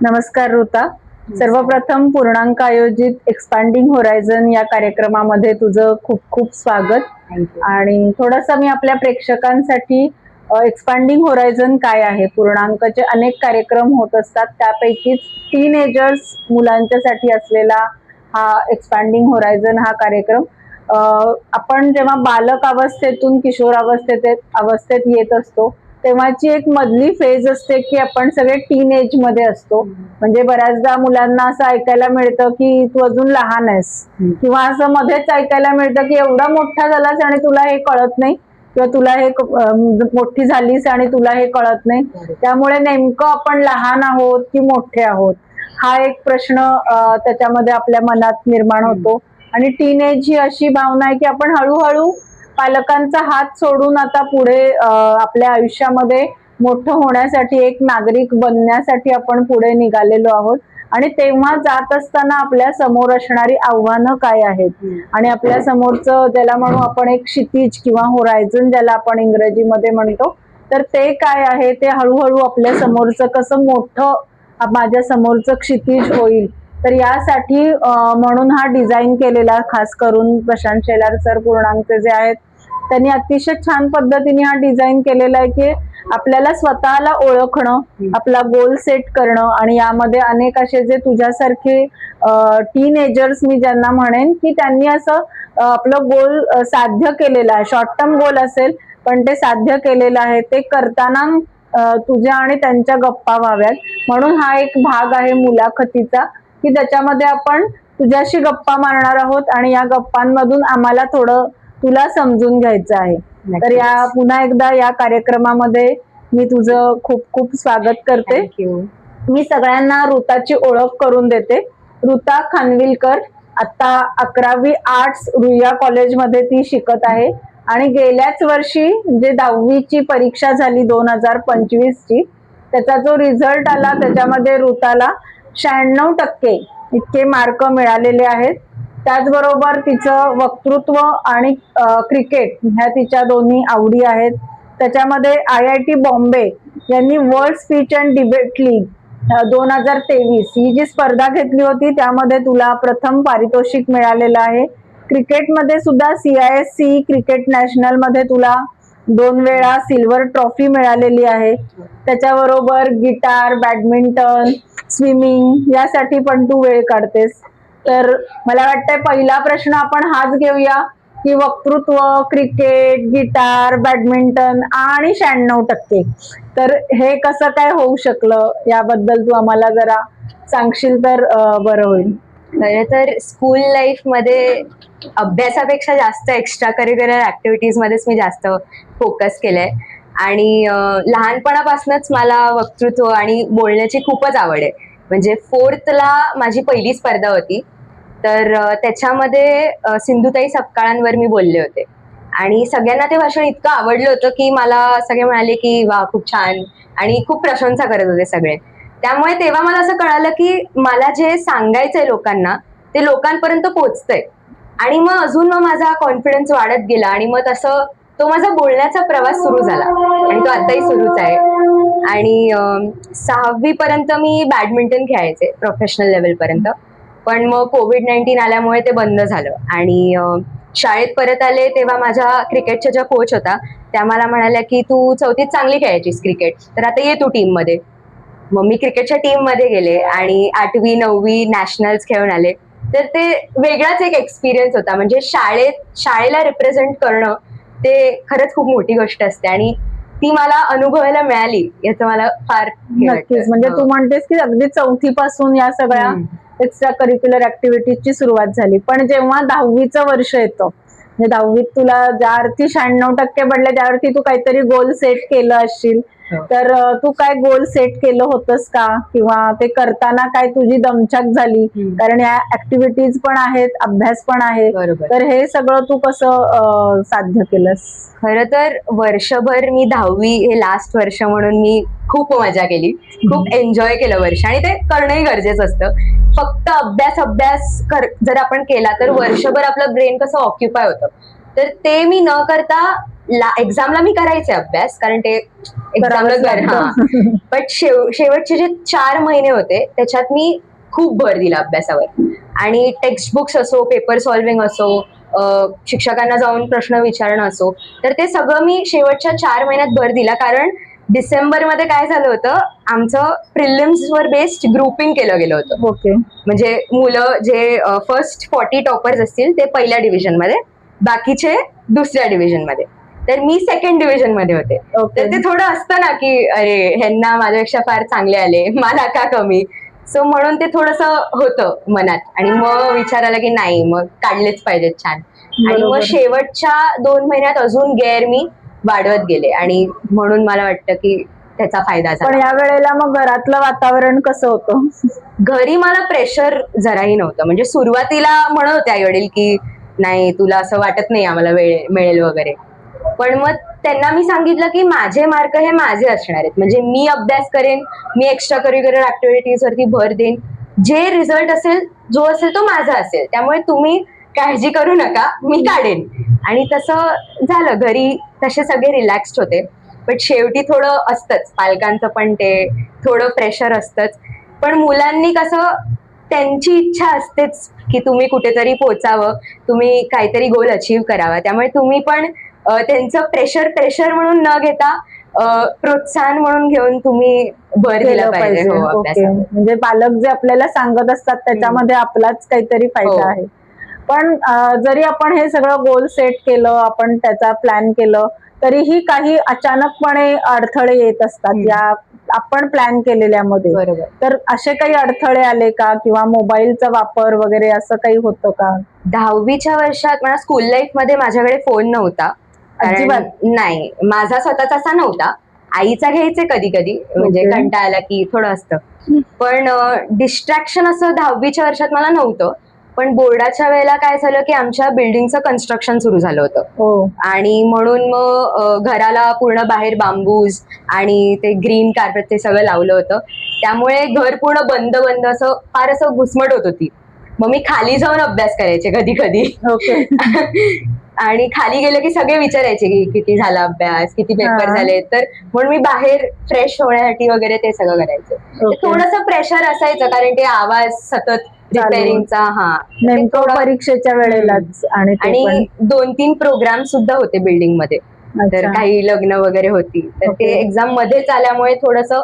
नमस्कार ऋता. सर्वप्रथम पूर्णांक आयोजित एक्सपांडिंग होरायझन या कार्यक्रमामध्ये तुझं खूप खूप स्वागत. आणि थोडंसं मी आपल्या प्रेक्षकांसाठी एक्सपांडिंग होरायझन काय आहे, पूर्णांकचे अनेक कार्यक्रम होत असतात, त्यापैकीच टीनएजर्स मुलांच्यासाठी असलेला हा एक्सपांडिंग होरायझन हा कार्यक्रम आपण जेव्हा बालक अवस्थेतून किशोर अवस्थेत येत असतो तेव्हाची एक मधली फेज असते की आपण सगळे टीन एज मध्ये असतो. म्हणजे बऱ्याचदा मुलांना असं ऐकायला मिळतं की तू अजून लहान आहेस, किंवा असं मध्येच ऐकायला मिळतं की एवढा मोठा झालास आणि तुला हे कळत नाही, किंवा तुला हे मोठी झालीस आणि तुला हे कळत नाही. त्यामुळे नेमकं आपण लहान आहोत की मोठे आहोत हा एक प्रश्न त्याच्यामध्ये आपल्या मनात निर्माण होतो. आणि टीनेज ही अशी भावना आहे की आपण हळूहळू पालकांचा हात सोडून आता पुढे आपल्या आयुष्यामध्ये मोठं होण्यासाठी, एक नागरिक बनण्यासाठी आपण पुढे निघालेलो आहोत. आणि तेव्हा जात असताना आपल्या समोर असणारी आव्हानं काय आहेत आणि आपल्या समोरचं ज्याला म्हणू आपण एक क्षितिज किंवा होरायझन ज्याला आपण इंग्रजीमध्ये म्हणतो, तर ते काय आहे, ते हळूहळू आपल्या समोरचं कसं मोठं माझ्या समोरचं क्षितिज होईल. तर यासाठी म्हणून हा डिझाईन केलेला, खास करून प्रशांत शेलार सर पूर्णांकचे जे आहेत त्यांनी अतिशय छान पद्धतीने हा डिझाईन केलेला आहे की आपल्याला स्वतःला ओळखणं, आपला गोल सेट करणं. आणि यामध्ये अनेक असे जे तुझ्यासारखे टीनएजर्स मी ज्यांना म्हणेन की त्यांनी असं आपलं गोल साध्य केलेलं आहे, शॉर्ट टर्म गोल असेल पण ते साध्य केलेलं आहे, ते करताना तुझ्या आणि त्यांच्या गप्पा व्हाव्यात म्हणून हा एक भाग आहे मुलाखतीचा की त्याच्यामध्ये आपण तुझ्याशी गप्पा मारणार आहोत आणि या गप्पांमधून आम्हाला थोडं तुला समजून घ्यायचं आहे. तर या पुन्हा एकदा या कार्यक्रमामध्ये मी तुझं खूप खूप स्वागत करते. मी सगळ्यांना ऋताची ओळख करून देते. ऋता खानविलकर आता 11वी आर्ट्स रुईया कॉलेजमध्ये ती शिकत आहे आणि गेल्याच वर्षी म्हणजे 10वीची परीक्षा झाली 2025 ची, त्याचा जो रिझल्ट आला त्याच्यामध्ये ऋताला 96% इतके मार्क मिळालेले आहेत. त्याचबरोबर तिचं वक्तृत्व आणि क्रिकेट ह्या तिच्या दोन्ही आवडी आहेत. त्याच्यामध्ये IIT बॉम्बे यांनी world speech and debate league 2023 ही जी स्पर्धा घेतली होती त्यामध्ये तुला प्रथम पारितोषिक मिळालेलं आहे. क्रिकेटमध्ये सुद्धा CISC क्रिकेट नॅशनल मध्ये तुला 2 वेळा सिल्वर ट्रॉफी मिळालेली आहे. त्याच्याबरोबर गिटार, बॅडमिंटन, स्विमिंग यासाठी पण तू वेळ काढतेस. तर मला वाटतंय पहिला प्रश्न आपण हाच घेऊया की वक्तृत्व, क्रिकेट, गिटार, बॅडमिंटन आणि 96%, तर हे कसं काय होऊ शकलं याबद्दल तू आम्हाला जरा सांगशील तर बरं होईल. खरं तर स्कूल लाईफ मध्ये अभ्यासापेक्षा जास्त एक्स्ट्रा करिक्युलर ऍक्टिव्हिटीज मध्येच मी जास्त फोकस केलंय. आणि लहानपणापासूनच मला वक्तृत्व आणि बोलण्याची खूपच आवड आहे. म्हणजे 4thला माझी पहिली स्पर्धा होती, तर त्याच्यामध्ये सिंधुताई सपकाळांवर मी बोलले होते आणि सगळ्यांना ते भाषण इतकं आवडलं होतं की मला सगळे म्हणाले की वा खूप छान, आणि खूप प्रशंसा करत होते सगळे. त्यामुळे तेव्हा मला असं कळालं की मला जे सांगायचंय लोकांना ते लोकांपर्यंत पोहोचतंय. आणि मग अजून माझा कॉन्फिडन्स वाढत गेला आणि मग तसं तो माझा बोलण्याचा प्रवास सुरू झाला आणि तो आताही सुरूच आहे. आणि 6वी पर्यंत मी बॅडमिंटन खेळायचे प्रोफेशनल लेवल पर्यंत, पण मग COVID-19 आल्यामुळे ते बंद झालं. आणि शाळेत परत आले तेव्हा माझ्या क्रिकेटच्या ज्या कोच होत्या त्या मला म्हणाल्या की तू 4थीत चांगली खेळायचीस क्रिकेट, तर आता ये तू टीम मध्ये. मग मी क्रिकेटच्या टीम मध्ये गेले आणि 8वी 9वी नॅशनल्स खेळून आले. तर ते वेगळाच एक एक्सपिरियन्स होता. म्हणजे शाळेला रिप्रेझेंट करणं ते खरंच खूप मोठी गोष्ट असते आणि ती मला अनुभवायला मिळाली याचं मला फार नक्कीच. म्हणजे तू म्हणतेस की अगदी 4थी पासून या सगळ्या एक्स्ट्रा करिक्युलर ऍक्टिव्हिटीजची सुरुवात झाली, पण जेव्हा 10वीचं वर्ष येतं, म्हणजे 10वीत तुला ज्या अर्थी 96% पडले त्या अर्थी तू काहीतरी गोल सेट केलं असशील, तर तू काय गोल सेट केलं होतंस का, किंवा ते करताना काय तुझी दमछाक झाली, कारण या ऍक्टिव्हिटीज पण आहेत, अभ्यास पण आहे, तर हे सगळं तू कसं साध्य केलंस? खरं तर वर्षभर मी 10वी हे लास्ट वर्ष म्हणून मी खूप मजा केली, खूप एन्जॉय केलं वर्ष, आणि ते करणंही गरजेचं असतं. फक्त अभ्यास जर आपण केला तर वर्षभर आपलं ब्रेन कसं ऑक्युपाय होतं, तर ते मी न करता एक्झामला मी करायचे अभ्यास, कारण ते करावंच एक्झामला लागतं. बट शेवटचे जे 4 महिने होते त्याच्यात मी खूप भर दिला अभ्यासावर. आणि टेक्स्ट बुक्स असो, पेपर सॉल्व्हिंग असो, शिक्षकांना जाऊन प्रश्न विचारणं असो, तर ते सगळं मी शेवटच्या 4 महिन्यात भर दिला. कारण डिसेंबरमध्ये काय झालं होतं, आमचं प्रिलिम्सवर बेस्ड ग्रुपिंग केलं गेलं होतं. ओके. म्हणजे मुलं जे फर्स्ट 40 टॉपर्स असतील ते पहिल्या डिव्हिजन मध्ये, बाकीचे दुसऱ्या डिव्हिजन मध्ये. तर मी सेकंड डिव्हिजन मध्ये होते. तर ते थोडं असतं ना की अरे ह्यांना माझ्यापेक्षा फार चांगले आले, मला का कमी. सो म्हणून ते थोडस होतं मनात. आणि मग विचार आला की नाही, मग काढलेच पाहिजेत छान. आणि मग शेवटच्या 2 महिन्यात अजून गेअर मी वाढवत गेले, आणि म्हणून मला वाटतं की त्याचा फायदा पण झाला. या वेळेला मग घरातलं वातावरण कसं होतं? घरी मला प्रेशर जराही नव्हतं. म्हणजे सुरुवातीला म्हणत होते आई वडील की नाही, तुला असं वाटत नाही आम्हाला वेळ मिळेल वगैरे. पण मग त्यांना मी सांगितलं की माझे मार्क हे माझे असणार आहेत. म्हणजे मी अभ्यास करेन, मी एक्स्ट्रा करिक्युलर ऍक्टिव्हिटीज वरती भर देईन, जे रिझल्ट असेल जो असेल तो माझा असेल, त्यामुळे तुम्ही काळजी करू नका, मी काढेन. आणि तसं झालं. घरी तसे सगळे रिलॅक्स्ड होते. पण शेवटी थोडं असतंच पालकांचं पण, ते थोडं प्रेशर असतंच. पण मुलांनी कसं, त्यांची इच्छा असतेच की तुम्ही कुठेतरी पोचावं, तुम्ही काहीतरी गोल अचीव्ह करावा. त्यामुळे तुम्ही पण त्यांचं प्रेशर म्हणून न घेता प्रोत्साहन म्हणून घेऊन तुम्ही भर दिला पाहिजे. हो, ओके. अभ्यासावर. म्हणजे पालक जे आपल्याला सांगत असतात त्याच्यामध्ये आपलाच काहीतरी फायदा आहे. पण जरी आपण हे सगळं गोल सेट केलं, आपण त्याचा प्लॅन केलं, तरीही काही अचानकपणे अडथळे येत असतात या आपण प्लॅन केलेल्यामध्ये. बरोबर. तर असे काही अडथळे आले का, किंवा मोबाईलचा वापर वगैरे असं काही होतं का? 10वीच्या वर्षात मला स्कूल लाईफ मध्ये माझ्याकडे फोन नव्हता. कारण नाही, माझा स्वतःचा असा नव्हता. आईचा घ्यायचे कधी कधी, म्हणजे कंटाळा आला की थोडं असतं. पण डिस्ट्रॅक्शन असं 10वीच्या वर्षात मला नव्हतं. पण बोर्डाच्या वेळेला काय झालं की आमच्या बिल्डिंगचं कन्स्ट्रक्शन सुरू झालं होतं. आणि म्हणून मग घराला पूर्ण बाहेर बांबूज आणि ते ग्रीन कार्पेट ते सगळं लावलं होतं. त्यामुळे घर पूर्ण बंद बंद असं फार असं घुसमट होत होती. मग मी खाली जाऊन अभ्यास करायचे कधी कधी. आणि खाली गेलं की सगळे विचारायचे की किती झाला अभ्यास, किती पेपर झाले. तर म्हणून मी बाहेर फ्रेश होण्यासाठी वगैरे ते सगळं करायचे. थोडंसं प्रेशर असायचं, कारण ते आवाज सतत रिपेअरिंगचा. नेमकं परीक्षेच्या वेळेलाच. आणि 2-3 प्रोग्राम सुद्धा होते बिल्डिंग मध्ये. तर काही लग्न वगैरे होती, तर ते एक्झाम मध्येच आल्यामुळे थोडंसं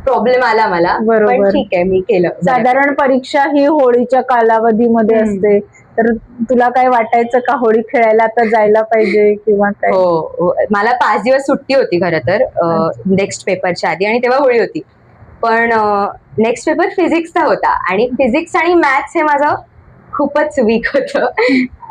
प्रॉब्लेम आला मला. पण ठीक आहे, मी केलं. साधारण परीक्षा ही होळीच्या कालावधीमध्ये असते, तर तुला काय वाटायचं का होळी खेळायला आता जायला पाहिजे किंवा काय? हो, मला 5 दिवस सुट्टी होती खरं तर नेक्स्ट पेपरच्या आधी, आणि तेव्हा होळी होती. पण नेक्स्ट पेपर फिजिक्सचा होता, आणि फिजिक्स आणि मॅथ्स हे माझं खूपच वीक होतं.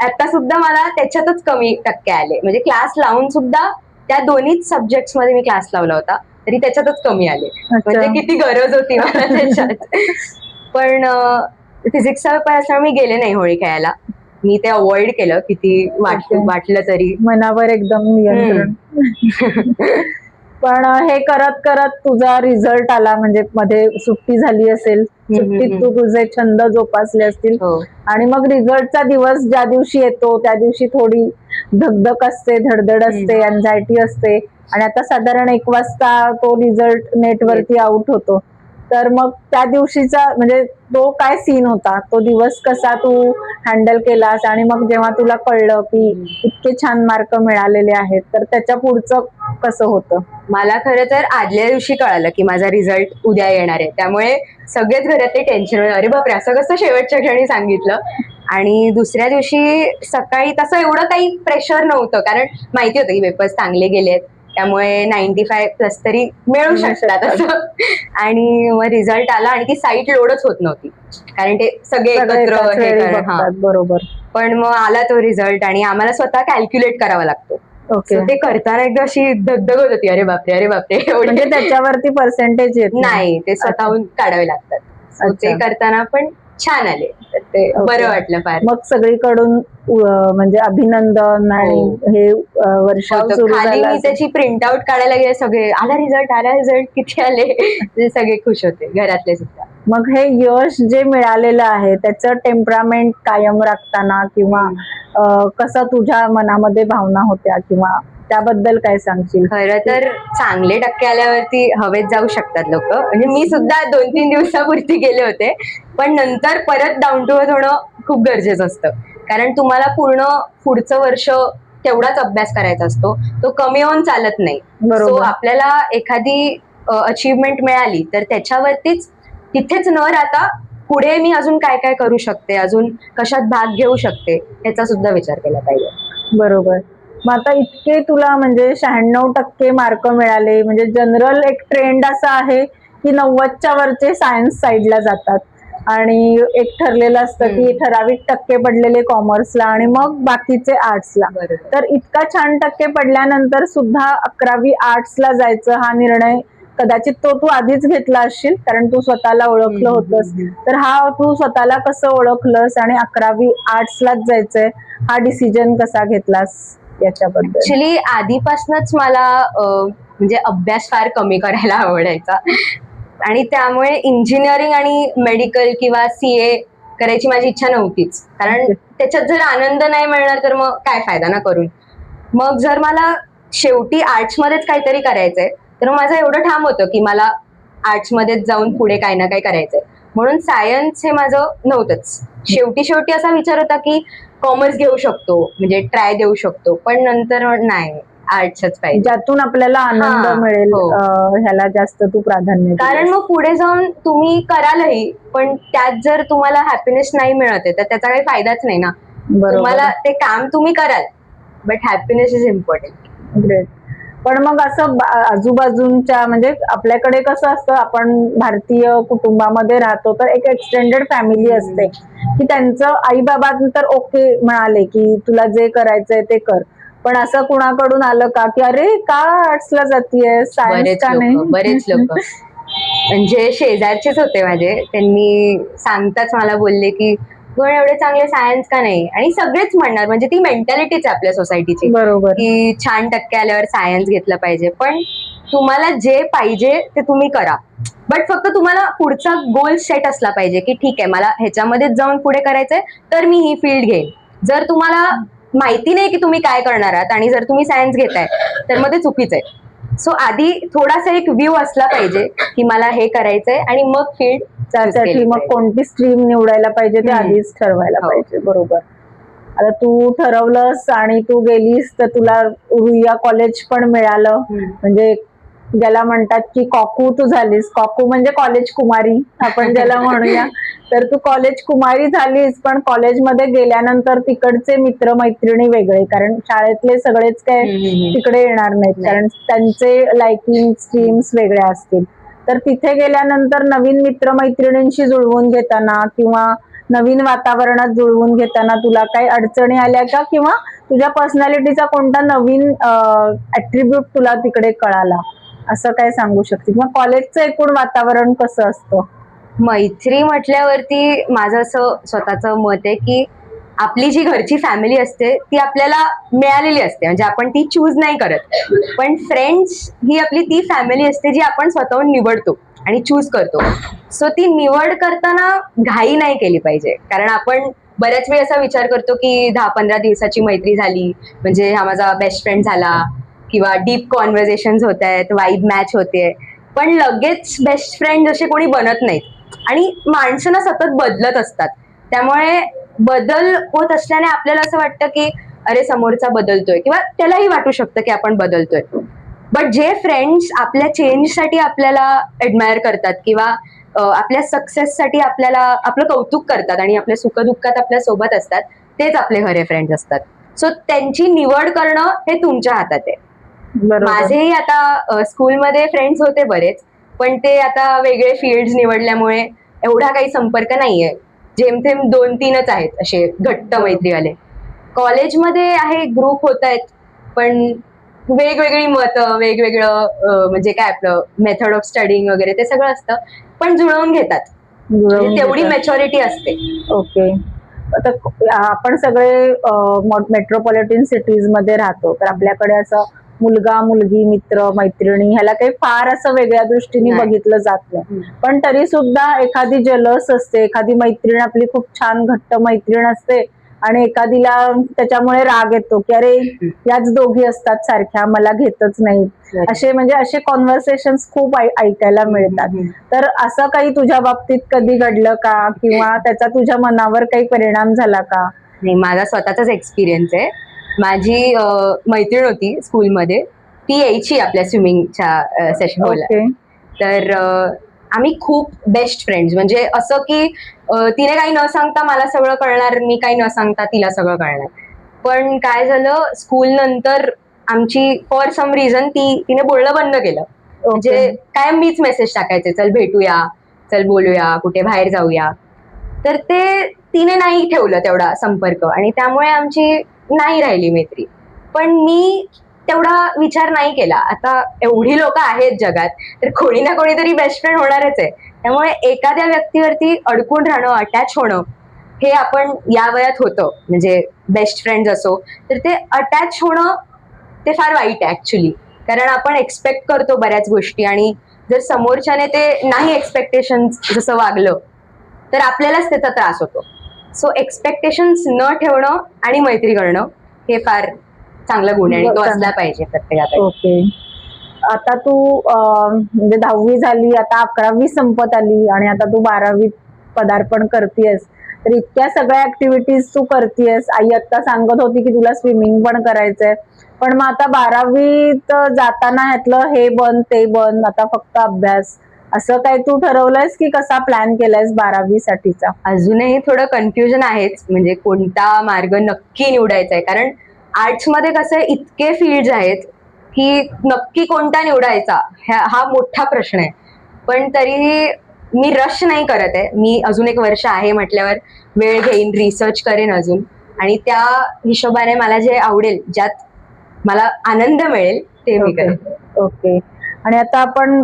आता सुद्धा मला त्याच्यातच कमी टक्के आले. म्हणजे क्लास लावून सुद्धा त्या दोन्हीच सब्जेक्ट्स मध्ये मी क्लास लावला होता, तरी त्याच्यातच कमी आले. म्हणजे किती गरज होती मला त्याच्यात. पण फिजिक्सचा पेपर असल्यामुळे मी गेले नाही होळी खेळायला. मी ते अवॉइड केलं किती वाटलं तरी. मनावर एकदम नियंत्रण. पण हे करत करत तुझा रिझल्ट आला, म्हणजे मध्ये सुट्टी झाली असेल, सुट्टीत तू तुझे छंद जोपासले असतील, आणि मग रिझल्टचा दिवस ज्या दिवशी येतो त्या दिवशी थोडी धगधग असते, धडधड असते, अँझायटी असते. आणि आता साधारण 1 वाजता तो रिझल्ट नेटवरती आउट होतो. तर मग त्या दिवशीचा म्हणजे तो काय सीन होता, तो दिवस कसा तू हँडल केलास, आणि मग जेव्हा तुला कळलं की इतके छान मार्क मिळालेले आहेत, तर त्याच्या पुढचं कसं होतं? मला खरं तर आदल्या दिवशी कळालं की माझा रिझल्ट उद्या येणार आहे. त्यामुळे सगळेच घरातले टेन्शन, अरे बापरे असं कसं शेवटच्या क्षणी सांगितलं. आणि दुसऱ्या दिवशी सकाळी तसं एवढं काही प्रेशर नव्हतं, कारण माहिती होतं की पेपर्स चांगले गेलेत, त्यामुळे 95+ तरी मिळू शकतात असं. आणि मग रिझल्ट आला, आणि ती साईट लोडच होत नव्हती, कारण ते सगळे एकत्र. बरोबर. पण मग आला तो रिझल्ट, आणि आम्हाला स्वतः कॅल्क्युलेट करावा लागतो. ते करताना एकदा अशी धगधग होत होती, अरे बापरे अरे बापरे. म्हणजे त्याच्यावरती पर्सेंटेज येत नाही, ते स्वतःहून काढावे लागतात. ते करताना पण छान आले, तर ते बरं वाटलं फार. मग सगळीकडून म्हणजे अभिनंदन, आणि हे वर्ष खाली मी त्याची प्रिंट आउट काढायला गेले, सगळे आला रिझल्ट किती आले. सगळे खुश होते, घरातले सुद्धा. मग हे यश जे मिळालेलं आहे त्याचं टेम्परामेंट कायम राखताना किंवा कसं तुझ्या मनामध्ये भावना होत्या किंवा त्याबद्दल काय सांगशील? खरं तर चांगले टक्के आल्यावरती हवेत जाऊ शकतात लोक, म्हणजे मी सुद्धा 2-3 दिवसापुरती गेले होते, पण नंतर परत डाऊन टू अर्थ होणं खूप गरजेचं असतं. कारण तुम्हाला पूर्ण पुढचं वर्ष तेवढाच अभ्यास करायचा असतो, तो कमी होऊन चालत नाही. सो आपल्याला एखादी अचीवमेंट मिळाली तर त्याच्यावरतीच तिथेच न राहता पुढे मी अजून काय काय करू शकते, अजून कशात भाग घेऊ शकते, याचा सुद्धा विचार केला पाहिजे. बरोबर. मग आता इतके तुला म्हणजे 96% मार्क मिळाले, म्हणजे जनरल एक ट्रेंड असा आहे की 90च्या वरचे सायन्स साईडला जातात आणि एक ठरलेलं असतं की ठराविक टक्के पडलेले कॉमर्सला आणि मग बाकीचे आर्ट्सला. तर इतका छान टक्के पडल्यानंतर सुद्धा 11वी आर्ट्सला जायचं हा निर्णय कदाचित तू आधीच घेतला असशील, कारण तू स्वतःला ओळखलं होतंस. तर हा तू स्वतःला कसं ओळखलंस आणि 11वी आर्ट्सलाच जायचंय हा डिसिजन कसा घेतलास याच्याबद्दल? ऍक्च्युली आधीपासूनच मला म्हणजे अभ्यास फार कमी करायला आवडायचा आणि त्यामुळे इंजिनिअरिंग आणि मेडिकल किंवा CA करायची माझी इच्छा नव्हतीच, कारण त्याच्यात जर आनंद नाही मिळणार तर मग काय फायदा ना करून. मग जर मला शेवटी आर्ट्समध्येच काहीतरी करायचंय तर माझं एवढं ठाम होतं की मला आर्ट्समध्येच जाऊन पुढे काही ना काही करायचंय, म्हणून सायन्स हे माझं नव्हतंच. शेवटी असा विचार होता की कॉमर्स घेऊ शकतो, म्हणजे ट्राय देऊ शकतो, पण नंतर नाही, आर्ट्सच पाहिजे, ज्यातून आपल्याला आनंद मिळेल. ह्याला जास्त तू प्राधान्य, कारण मग पुढे जाऊन तुम्ही करालही पण त्यात जर तुम्हाला हॅपीनेस नाही मिळत आहे तर त्याचा काही फायदाच नाही ना. तुम्हाला ते काम तुम्ही कराल but happiness is important. Great. पण मग असं आजूबाजूच्या म्हणजे आपल्याकडे कसं असतं, आपण भारतीय कुटुंबामध्ये राहतो तर एक एक्सटेंडेड फॅमिली असते की त्यांचं आई बाबा तर ओके म्हणाले की तुला जे करायचंय ते कर, पण असं कुणाकडून आलं का की अरे का आर्ट्सला जातीये, सायन्स का नाही? बरेच लोक म्हणजे शेजारचेच होते माझे, त्यांनी सांगताच मला बोलले की पण एवढे चांगले सायन्स का नाही, आणि सगळेच म्हणणार, म्हणजे ती मेंटॅलिटीच आहे आपल्या सोसायटीची की छान टक्के आल्यावर सायन्स घेतलं पाहिजे. पण तुम्हाला जे पाहिजे ते तुम्ही करा, बट फक्त तुम्हाला पुढचा गोल सेट असला पाहिजे की ठीक आहे मला ह्याच्यामध्येच जाऊन पुढे करायचंय तर मी ही फील्ड घेईन. जर तुम्हाला माहिती नाही की तुम्ही काय करणार आहात आणि जर तुम्ही सायन्स घेताय तर मग ते चुकीचं आहे. सो आधी थोडासा एक व्ह्यू असला पाहिजे की मला हे करायचंय आणि मग फील्ड त्यासाठी मग कोणती स्ट्रीम निवडायला पाहिजे ते आधीच ठरवायला पाहिजे. बरोबर. आता तू ठरवलंस आणि तू गेलीस तर तुला रुईया कॉलेज पण मिळालं, म्हणजे ज्याला म्हणतात की कॉकू तू झालीस. कॉकू म्हणजे कॉलेज कुमारी आपण ज्याला म्हणूया. तर तू कॉलेज कुमारी झालीस, पण कॉलेजमध्ये गेल्यानंतर तिकडचे मित्र मैत्रिणी वेगळे, कारण शाळेतले सगळेच काय तिकडे येणार नाहीत, कारण त्यांचे लायकिंग स्ट्रीम्स वेगळ्या असतील. तर तिथे गेल्यानंतर नवीन मित्र मैत्रिणींशी जुळवून घेताना किंवा नवीन वातावरणात जुळवून घेताना तुला काही अडचणी आल्या का, किंवा तुझ्या पर्सनॅलिटीचा कोणता नवीन ऍट्रिब्यूट तुला तिकडे कळाला, असं काय सांगू शकते? किंवा कॉलेजचं एकूण वातावरण कसं असतं? मैत्री म्हटल्यावरती माझं असं स्वतःचं मत आहे की आपली जी घरची फॅमिली असते ती आपल्याला मिळालेली असते, म्हणजे आपण ती चूज नाही करत. पण फ्रेंड्स ही आपली ती फॅमिली असते जी आपण स्वतःहून निवडतो आणि चूज करतो. सो ती निवड करताना घाई नाही केली पाहिजे, कारण आपण बऱ्याच वेळी असा विचार करतो की 10-15 दिवसाची मैत्री झाली म्हणजे हा माझा बेस्ट फ्रेंड झाला, किंवा डीप कॉन्व्हर्सेशन होत आहेत, वाईब मॅच होते, पण लगेच बेस्ट फ्रेंड असे कोणी बनत नाहीत आणि माणसं ना सतत बदलत असतात. त्यामुळे बदल होत असल्याने आपल्याला असं वाटतं की अरे समोरचा बदलतोय, किंवा त्यालाही वाटू शकतं की आपण बदलतोय. बट जे फ्रेंड्स आपल्या चेंजसाठी आपल्याला ऍडमायर करतात किंवा आपल्या सक्सेससाठी आपल्याला आपलं कौतुक करतात आणि आपल्या सुखदुःखात आपल्या सोबत असतात, तेच आपले खरे फ्रेंड्स असतात. सो त्यांची निवड करणं हे तुमच्या हातात आहे. माझेही आता स्कूलमध्ये फ्रेंड्स होते बरेच, पण ते आता वेगळे फील्ड्स निवडल्यामुळे एवढा काही संपर्क नाहीये. जेमतेम 2-3च आहेत असे घट्ट मैत्रीवाले. कॉलेजमध्ये आहे, ग्रुप होत आहेत, पण वेगवेगळी मतं, वेगवेगळं म्हणजे काय आपलं मेथड ऑफ स्टडिंग वगैरे ते सगळं असतं, पण जुळवून घेतात, तेवढी मॅच्युरिटी असते. ओके. आता आपण सगळे मेट्रोपॉलिटन सिटीज मध्ये राहतो, तर आपल्याकडे असं मुलगा मुलगी मित्र मैत्रिणी ह्याला काही फार असं वेगळ्या दृष्टीने नाही. बघितलं जात नाही. पण तरी सुद्धा एखादी जलस असते, एखादी मैत्रीण आपली खूप छान घट्ट मैत्रीण असते आणि एखादीला त्याच्यामुळे राग येतो की अरे याच दोघी असतात सारख्या, मला घेतच नाही. असे कॉन्व्हर्सेशन खूप ऐकायला मिळतात. तर असं काही तुझ्या बाबतीत कधी घडलं का, किंवा त्याचा तुझ्या मनावर काही परिणाम झाला का? नाही, माझा स्वतःचाच एक्सपिरियन्स आहे. माझी मैत्रीण होती स्कूलमध्ये, ती यायची आपल्या स्विमिंगच्या सेशनला. ओके. तर आम्ही खूप बेस्ट फ्रेंड्स, म्हणजे असं की तिने काही न सांगता मला सगळं कळणार, मी काही न सांगता तिला सगळं कळणार. पण काय झालं, स्कूल नंतर आमची फॉर सम रिझन तिने बोलणं बंद केलं. म्हणजे काय मीच मेसेज टाकायचे, चल भेटूया, चल बोलूया, कुठे बाहेर जाऊया. तर ते तिने नाही ठेवलं तेवढा संपर्क आणि त्यामुळे आमची नाही राहिली मैत्री. पण मी तेवढा विचार नाही केला. आता एवढी लोक आहेत जगात, तर कोणी ना कोणीतरी बेस्ट फ्रेंड होणारच आहे. त्यामुळे एखाद्या व्यक्तीवरती अडकून राहणं, अटॅच होणं, हे आपण या वयात होतं, म्हणजे बेस्ट फ्रेंड असो, तर ते अटॅच होणं ते फार वाईट आहे ऍक्च्युली. कारण आपण एक्सपेक्ट करतो बऱ्याच गोष्टी आणि जर समोरच्याने ते नाही एक्सपेक्टेशन जसं वागलं तर आपल्यालाच त्याचा त्रास होतो. सो एक्सपेक्टेशन्स न ठेवणं आणि मैत्री करणं हे फार चांगला गुण आहे आणि तो असला पाहिजे प्रत्येकाकडे. ओके. आता तू म्हणजे 10वी झाली, आता 11वी संपत आली आणि आता तू 12वीत पदार्पण करतेयस. तर इतक्या सगळ्या ऍक्टिव्हिटीज तू करतेयस. आई आता सांगत होती की तुला स्विमिंग पण करायचंय, पण मग आता 12वीत जाताना ह्यातलं हे बंद ते बंद, आता फक्त अभ्यास, असं काय तू ठरवलंयस की कसा प्लॅन केलायस 12वी साठीचा? अजूनही थोडं कन्फ्युजन आहेच, म्हणजे कोणता मार्ग नक्की निवडायचा आहे. कारण आर्ट्स मध्ये कसं आहे, इतके फील्ड आहेत की नक्की कोणता निवडायचा हा मोठा प्रश्न आहे. पण तरीही मी रश नाही करत आहे. मी अजून एक वर्ष आहे म्हटल्यावर वेळ घेईन, रिसर्च करेन अजून, आणि त्या हिशोबाने मला जे आवडेल, ज्यात मला आनंद मिळेल ते मी करेन. ओके. आणि आता आपण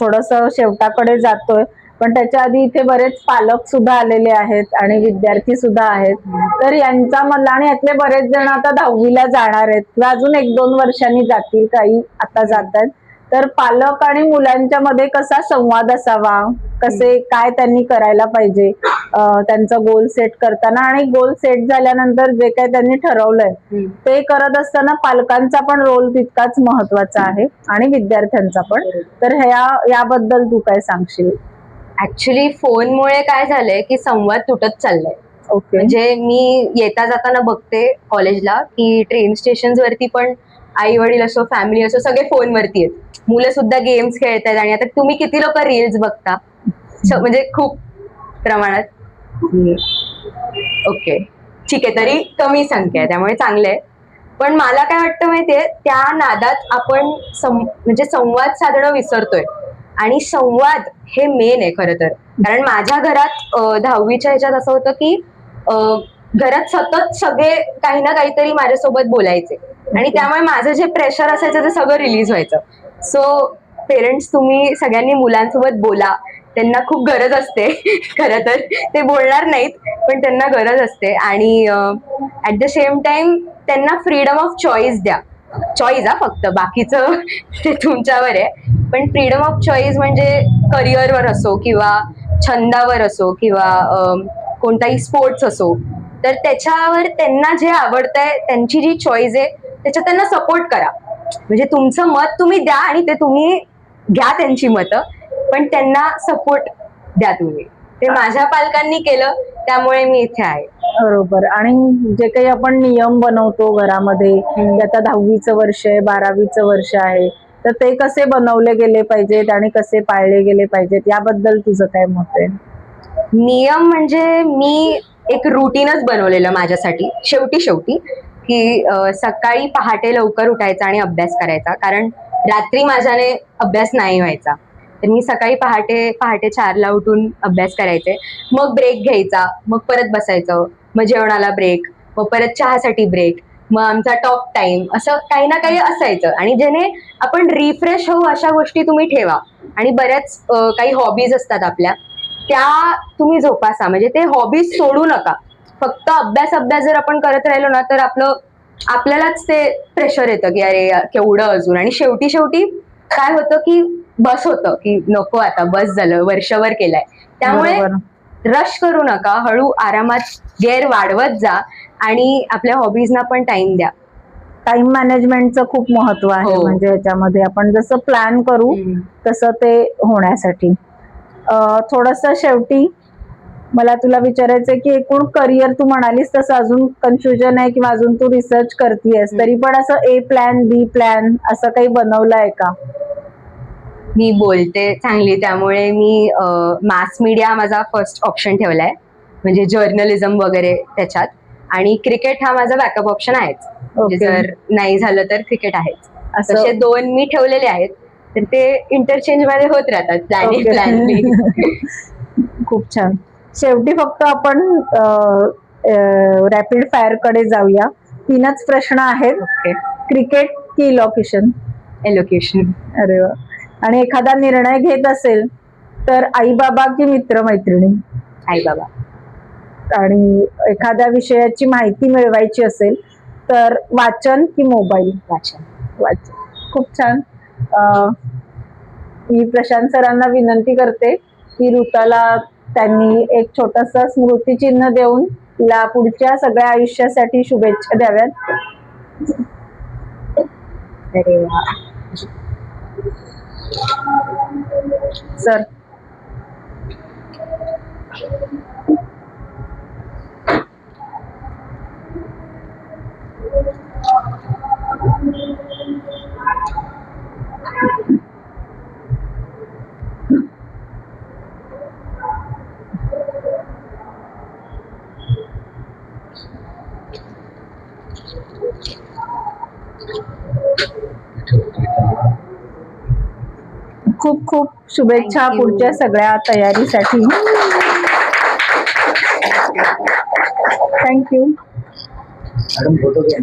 थोडस शेवटाकडे जातोय, पण त्याच्या आधी इथे बरेच पालक सुद्धा आलेले आहेत आणि विद्यार्थी सुद्धा आहेत. तर यांचा मला, आणि यातले बरेच जण आता 10वीला जाणार आहेत किंवा अजून 1-2 वर्षांनी जातील, काही आता जात आहेत. तर पालक आणि मुलांच्या मध्ये कसा संवाद असावा, काय त्यांनी करायला पाहिजे त्यांचं गोल सेट करताना, आणि गोल सेट झाल्यानंतर जे काही त्यांनी ठरवलंय ते करत असताना पालकांचा पण रोल तितकाच महत्वाचा आहे आणि विद्यार्थ्यांचा पण. तर याबद्दल तू काय सांगशील? ऍक्च्युली फोनमुळे काय झालंय की संवाद तुटत चाललाय. ओके. म्हणजे मी येता जाताना बघते कॉलेजला की ट्रेन स्टेशन वरती पण आई वडील असो, फॅमिली असो, सगळे फोनवरती आहेत. मुलं सुद्धा गेम्स खेळतात. आणि आता तुम्ही किती लोक रील्स बघता, म्हणजे खूप प्रमाणात. ओके, ठीक आहे, तरी कमी संख्या आहे, त्यामुळे चांगलं आहे. पण मला काय वाटतं माहितीये, त्या नादात आपण म्हणजे संवाद साधणं विसरतोय. आणि संवाद हे मेन आहे खरं तर. कारण माझ्या घरात 10वीच्या ह्याच्यात असं होतं की घरात सतत सगळे काही ना काहीतरी माझ्यासोबत बोलायचे आणि त्यामुळे माझं जे प्रेशर असायचं ते सगळं रिलीज व्हायचं. सो पेरेंट्स, तुम्ही सगळ्यांनी मुलांसोबत बोला. त्यांना खूप गरज असते खरं तर. ते बोलणार नाहीत, पण त्यांना गरज असते. आणि ऍट द सेम टाइम त्यांना फ्रीडम ऑफ चॉईस द्या. चॉईस फक्त, बाकीचं ते तुमच्यावर आहे. पण फ्रीडम ऑफ चॉईस म्हणजे करिअरवर असो किंवा छंदावर असो किंवा कोणताही स्पोर्ट्स असो, तर त्याच्यावर त्यांना जे आवडतंय, त्यांची जी चॉईस आहे त्याच्यात त्यांना सपोर्ट करा. म्हणजे तुमचं मत तुम्ही द्या आणि ते तुम्ही घ्या त्यांची मतं, पण त्यांना सपोर्ट द्या तुम्ही. ते माझ्या पालकांनी केलं, त्यामुळे मी इथे आहे. बरोबर. आणि जे काही आपण नियम बनवतो घरामध्ये, आता 10वीचं वर्ष आहे, 12वीचं वर्ष आहे, तर ते कसे बनवले गेले पाहिजेत आणि कसे पाळले गेले पाहिजेत, याबद्दल तुझं काय मत आहे? नियम म्हणजे मी एक रुटीनच बनवलेलं माझ्यासाठी शेवटी की सकाळी पहाटे लवकर उठायचा आणि अभ्यास करायचा. कारण रात्री माझ्याने अभ्यास नाही व्हायचा. तर मी सकाळी पहाटे 4ला उठून अभ्यास करायचे. मग ब्रेक घ्यायचा, मग परत बसायचं, मग जेवणाला ब्रेक, मग परत चहासाठी ब्रेक, मग आमचा टॉक टाइम, असं काही ना काही असायचं. आणि ज्याने आपण रिफ्रेश होऊ अशा गोष्टी तुम्ही ठेवा. आणि बऱ्याच काही हॉबीज असतात आपल्या, त्या तुम्ही जोपासा. म्हणजे ते हॉबीज सोडू नका. फक्त अभ्यास जर आपण करत राहिलो ना, तर आपलं आपल्यालाच ते प्रेशर येतं की अरे केवढं अजून, आणि शेवटी शेवटी काय होतं की बस होतं की नको आता, बस झालं, वर्षभर केलाय. त्यामुळे बरोबर. रश करू नका, हळू आरामात गेअर वाढवत जा आणि आपल्या हॉबीजना पण टाइम द्या. टाइम मॅनेजमेंटचं खूप महत्व आहे. हो. म्हणजे याच्यामध्ये आपण जसं प्लॅन करू तसं ते होण्यासाठी. थोडस शेवटी मला तुला विचारायचंय की एकूण करिअर तू म्हणालीस तसं अजून कन्फ्युजन आहे किंवा अजून तू रिसर्च करतेयस, तरी पण असं ए प्लॅन बी प्लॅन असं काही बनवलंय का? मी बोलते चांगली, त्यामुळे मी मास मीडिया माझा फर्स्ट ऑप्शन ठेवलाय, म्हणजे जर्नलिझम वगैरे त्याच्यात. आणि क्रिकेट हा माझा बॅकअप ऑप्शन आहेच, म्हणजे ओके. जर नाही झालं तर क्रिकेट आहेच. असं तसे 2 मी ठेवलेले आहेत, तर ते इंटरचेंज मध्ये होत राहतात, प्लॅन ए ओके. प्लॅन बी. खूप छान. शेवटी फक्त आपण रॅपिड फायर कडे जाऊया. 3च प्रश्न आहेत. ओके. क्रिकेट की इलॉक्युशन? एलोकेशन. अरे वा. आणि एखादा निर्णय घेत असेल तर आई बाबा की मित्र मैत्रिणी? आई बाबा. आणि एखाद्या विषयाची माहिती मिळवायची असेल तर वाचन की मोबाईल? वाचन. वाचन. खूप छान. मी प्रशांत सरांना विनंती करते की ऋताला त्यांनी एक छोटस स्मृतिचिन्ह देऊन तिला पुढच्या सगळ्या आयुष्यासाठी शुभेच्छा द्याव्यात. अरे वा. सर. खूप खूप शुभेच्छा Thank you. पुढच्या सगळ्या तयारीसाठी. थँक्यू. मॅडम फोटो घ्या.